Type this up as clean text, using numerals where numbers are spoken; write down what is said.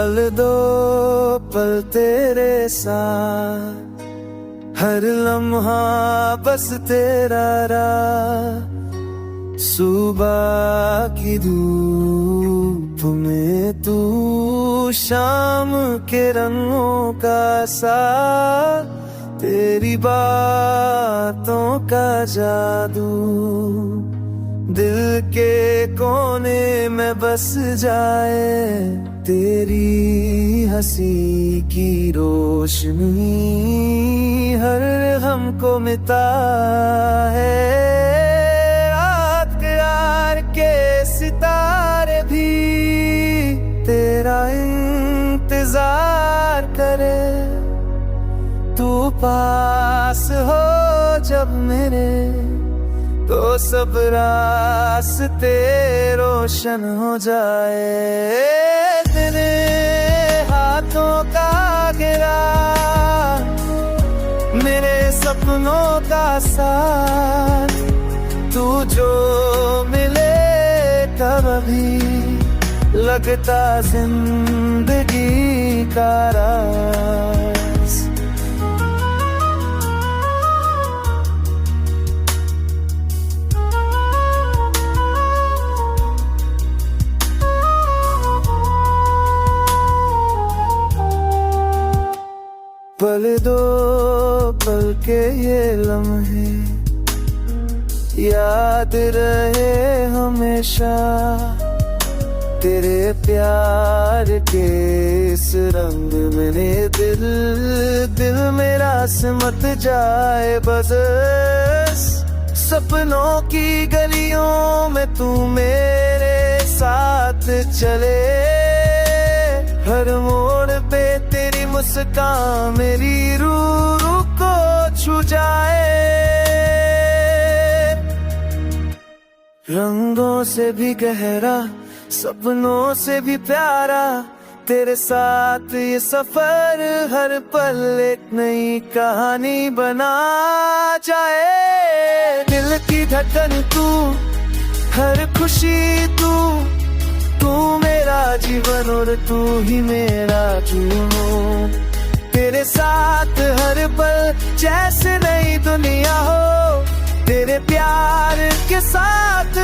पल दो पल तेरे साथ, हर लम्हा बस तेरा राह। सुबह की धूप में तू, शाम के रंगों का साथ, तेरी बातों का जादू दिल के कोने में बस जाए। तेरी हंसी की रोशनी हर हमको मिटा है। रात के यार के सितारे भी तेरा इंतजार करे। तू पास हो जब मेरे, तो सब रास्ते रोशन हो जाए। तेरे हाथों का घेरा मेरे सपनों का साथ, तू जो मिले कभी लगता जिंदगी का राज। पल दो पल के ये लम्हे याद रहे हमेशा। तेरे प्यार के इस रंग में दिल मेरा सिमट जाए बस। सपनों की गलियों में तू मेरे साथ चले। हर मोड़ पे तेरी मुस्कान मेरी रूह को छू जाए। रंगों से भी गहरा, सपनों से भी प्यारा, तेरे साथ ये सफर हर पल एक नई कहानी बना जाए। दिल की धड़कन तू, हर खुशी तू, तू मेरा जीवन और तू ही मेरा जुनून। तेरे साथ हर पल जैसे नई दुनिया हो, तेरे प्यार के साथ